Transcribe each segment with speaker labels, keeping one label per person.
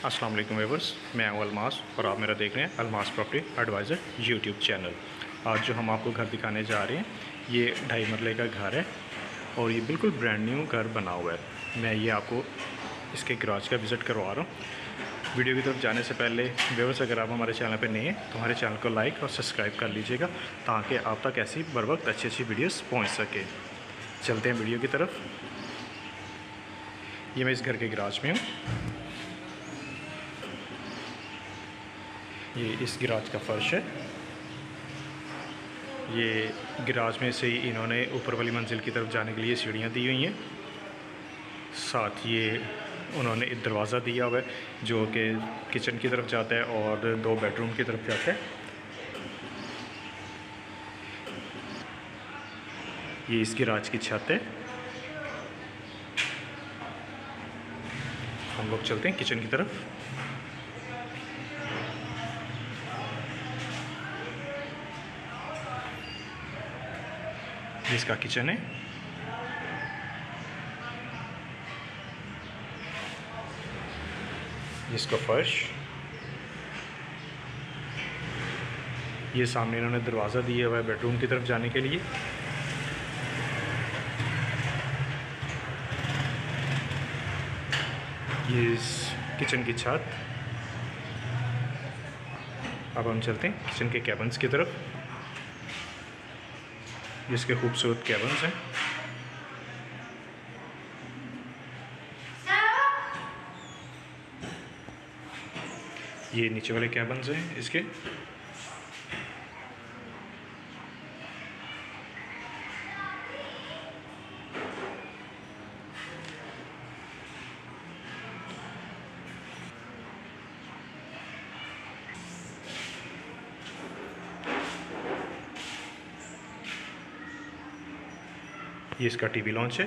Speaker 1: अस्सलाम वालेकुम व्यूअर्स, मैं हूं अलमास और आप मेरा देख रहे हैं Almas property advisor YouTube channel. आज जो हम आपको घर दिखाने जा रहे हैं, ये 2.5 मरले का घर है और ये बिल्कुल ब्रांड न्यू घर बना हुआ है। मैं ये आपको इसके गैराज का विज़िट करवा रहा हूँ। वीडियो की तरफ जाने से पहले व्यूअर्स, अगर आप हमारे चैनल पर नए हैं तो हमारे चैनल को लाइक और सब्सक्राइब कर लीजिएगा ताकि आप तक ऐसी बर वक्त अच्छी वीडियोस पहुंच सके। चलते हैं वीडियो की तरफ। ये मैं इस घर के गैराज में हूँ। ये इस गैराज का फ़र्श है। ये गैराज में से ही इन्होंने ऊपर वाली मंजिल की तरफ जाने के लिए सीढ़ियाँ दी हुई हैं। साथ ये उन्होंने एक दरवाज़ा दिया हुआ है जो कि किचन की तरफ जाता है और 2 बेडरूम की तरफ जाता है। ये इस गैराज की छत है। हम लोग चलते हैं किचन की तरफ। इसका किचन है। इसका फर्श। ये सामने इन्होंने दरवाज़ा दिया हुआ है बेडरूम की तरफ जाने के लिए। ये इस किचन की छत। अब हम चलते हैं किचन के कैबिन्स की तरफ, जिसके खूबसूरत कैबिन्स हैं। ये नीचे वाले कैबिन्स हैं इसके। ये इसका टीवी लॉन्च है।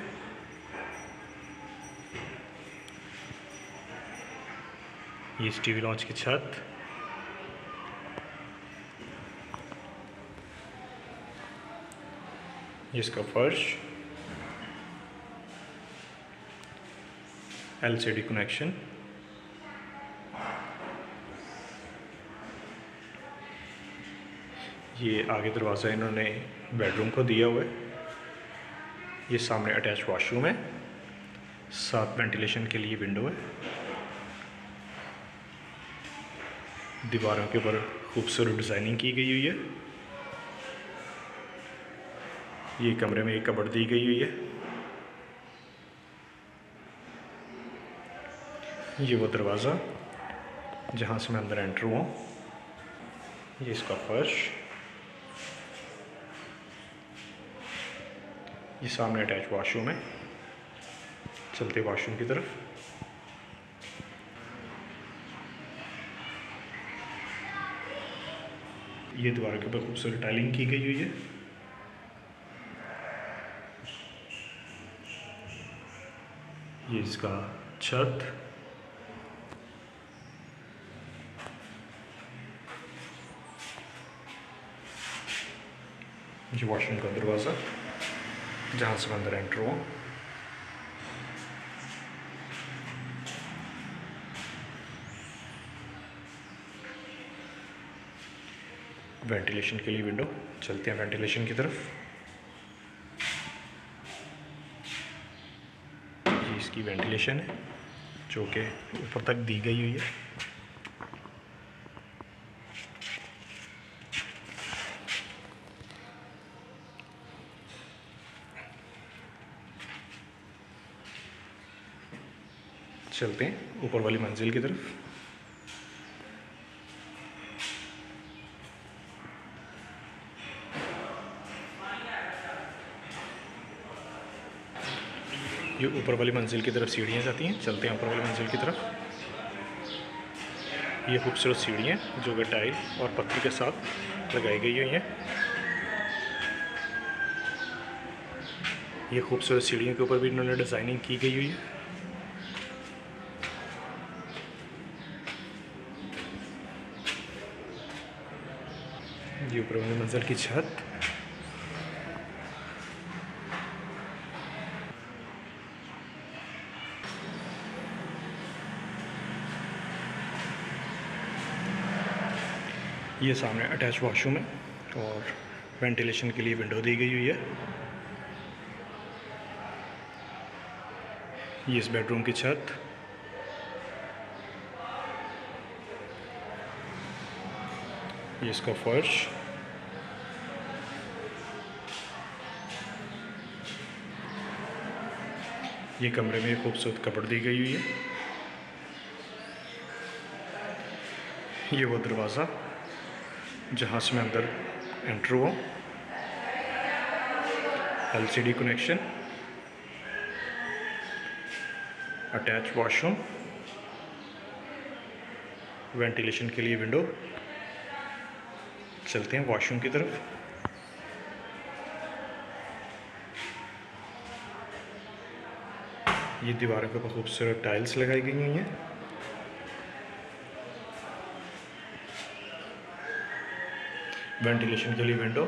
Speaker 1: ये इस टीवी लॉन्च की छत। ये इसका फर्श। LCD connection. ये आगे दरवाज़ा इन्होंने बेडरूम को दिया हुआ है। ये सामने अटैच वॉशरूम है, साथ वेंटिलेशन के लिए विंडो है। दीवारों के ऊपर खूबसूरत डिज़ाइनिंग की गई हुई है। ये कमरे में एक कबर्ड दी गई हुई है। ये वो दरवाज़ा जहाँ से मैं अंदर एंटर हुआ। ये इसका फर्श। ये सामने अटैच वॉशरूम है। चलते वॉशरूम की तरफ। ये दीवार के ऊपर खूबसूरत टाइलिंग की गई हुई है। ये इसका छत। ये वॉशरूम का दरवाज़ा जहाँ से मैं अंदर एंटर हुआ। वेंटिलेशन के लिए विंडो। चलते हैं वेंटिलेशन की तरफ। ये इसकी वेंटिलेशन है जो कि ऊपर तक दी गई हुई है। चलते हैं ऊपर वाली मंजिल की तरफ। ये ऊपर वाली मंजिल की तरफ सीढ़ियाँ जाती हैं। चलते हैं ऊपर वाली मंजिल की तरफ। ये खूबसूरत सीढ़ियाँ जो कि टाइल और पत्थर के साथ लगाई गई हुई हैं। ये खूबसूरत सीढ़ियों के ऊपर भी इन्होंने डिज़ाइनिंग की गई हुई है। ये ऊपर वाली मंजिल की छत। ये सामने अटैच वॉशरूम है और वेंटिलेशन के लिए विंडो दी गई हुई है। ये इस बेडरूम की छत, ये इसका फर्श, ये कमरे में खूबसूरत कपड़ दी गई हुई है। ये वो दरवाज़ा जहाँ से मैं अंदर एंटर हुआ। LCD connection, attach washroom, ventilation के लिए विंडो। चलते हैं वॉशरूम की तरफ। ये दीवारों के ऊपर खूबसूरत टाइल्स लगाई गई हुई हैं। वेंटिलेशन के लिए विंडो,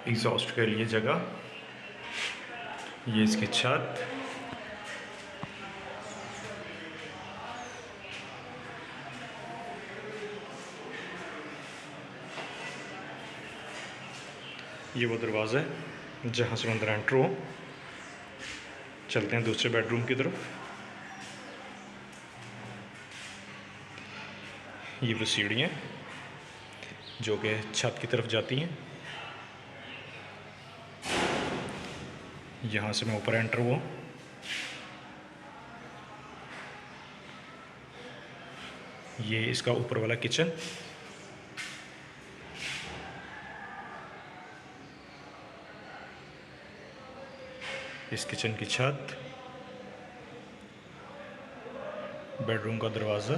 Speaker 1: एग्जॉस्ट के लिए जगह, ये इसकी छत, ये वो दरवाज़ा है जहाँ से अंदर एंटर हो। चलते हैं दूसरे बेडरूम की तरफ। ये वो सीढ़ियाँ जो कि छत की तरफ जाती हैं। यहाँ से मैं ऊपर एंटर हुआ। ये इसका ऊपर वाला किचन, इस किचन की छत, बेडरूम का दरवाज़ा,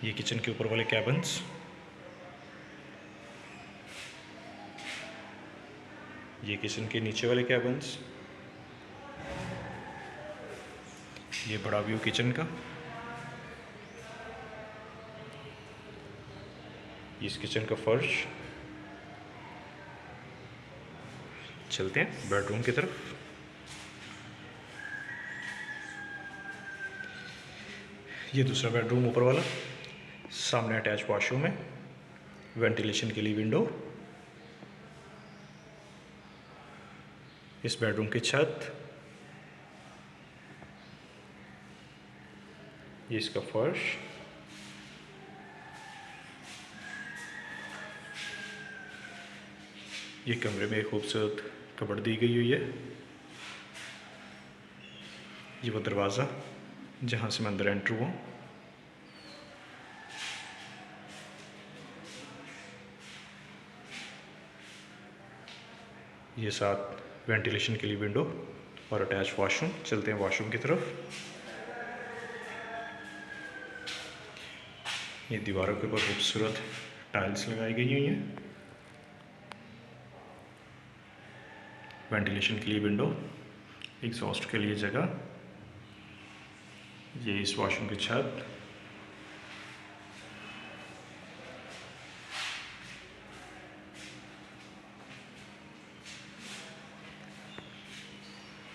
Speaker 1: ये किचन के ऊपर वाले कैबिन्स, ये किचन के नीचे वाले कैबिन्स, ये बड़ा व्यू किचन का, इस किचन का फर्श। चलते हैं बेडरूम की तरफ। ये दूसरा बेडरूम ऊपर वाला, सामने अटैच वॉशरूम है, वेंटिलेशन के लिए विंडो, इस बेडरूम की छत, ये इसका फर्श, ये कमरे में एक खूबसूरत कपड़ दी गई हुई है। ये वो दरवाज़ा जहाँ से मैं अंदर एंटर हुआ। ये साथ वेंटिलेशन के लिए विंडो और अटैच वॉशरूम। चलते हैं वॉशरूम की तरफ। ये दीवारों के ऊपर खूबसूरत टाइल्स लगाई गई हुई हैं। वेंटिलेशन के लिए विंडो, एग्जॉस्ट के लिए जगह, ये इस वॉशरूम की छत,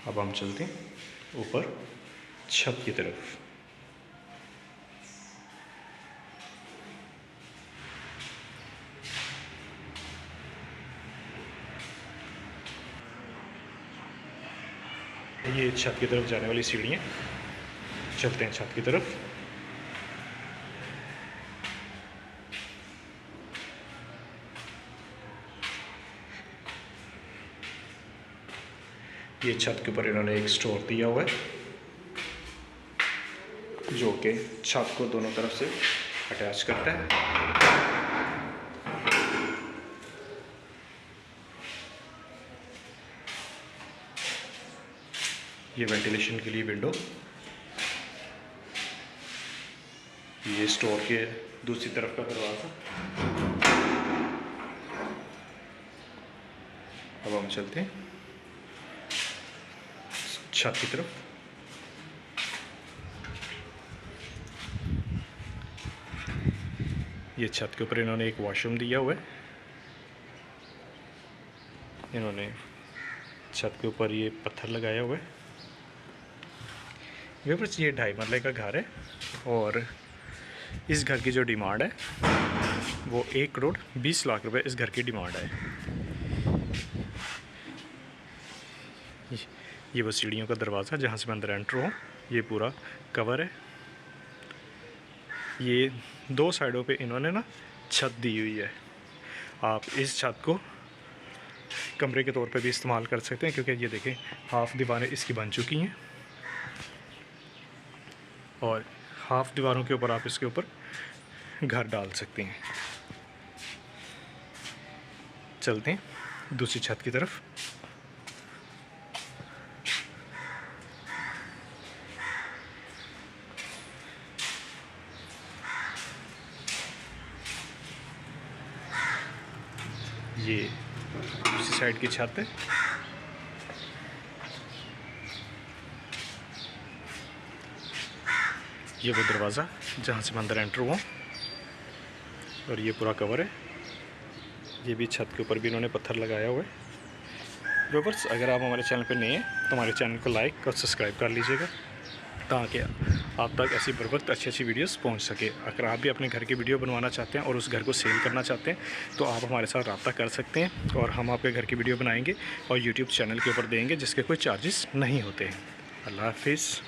Speaker 1: अब हम चलते हैं ऊपर छत की तरफ। ये छत की तरफ जाने वाली सीढ़ियाँ। चलते हैं छत की तरफ। ये छत के ऊपर इन्होंने एक स्टोर दिया हुआ है जो कि छत को दोनों तरफ से अटैच करता है। ये वेंटिलेशन के लिए विंडो, ये स्टोर के दूसरी तरफ का दरवाज़ा। अब हम चलते हैं छत की तरफ। ये छत के ऊपर इन्होंने एक वॉशरूम दिया हुआ है। इन्होंने छत के ऊपर ये पत्थर लगाया हुआ है। ये 2.5 मरले का घर है और इस घर की जो डिमांड है वो 1,20,00,000 रुपए इस घर की डिमांड है। ये वो सीढ़ियों का दरवाज़ा जहाँ से मैं अंदर एंटर हूँ, ये पूरा कवर है। ये 2 साइडों पे इन्होंने ना छत दी हुई है। आप इस छत को कमरे के तौर पे भी इस्तेमाल कर सकते हैं, क्योंकि ये देखें हाफ़ दीवारें इसकी बन चुकी हैं और हाफ़ दीवारों के ऊपर आप इसके ऊपर घर डाल सकते हैं। चलते हैं दूसरी छत की तरफ। ये दूसरी साइड की छत है। ये वो दरवाज़ा जहाँ से मैं अंदर एंटर हुआ और ये पूरा कवर है। ये भी छत के ऊपर भी इन्होंने पत्थर लगाया हुआ है। व्यूअर्स, अगर आप हमारे चैनल पर नए हैं तो हमारे चैनल को लाइक और सब्सक्राइब कर लीजिएगा, ताकि आप तक ऐसी बर वक्त अच्छी वीडियोस पहुंच सके। अगर आप भी अपने घर की वीडियो बनवाना चाहते हैं और उस घर को सेल करना चाहते हैं तो आप हमारे साथ रब्ता कर सकते हैं और हम आपके घर की वीडियो बनाएंगे और यूट्यूब चैनल के ऊपर देंगे, जिसके कोई चार्जेस नहीं होते हैं। अल्लाह हाफिज़।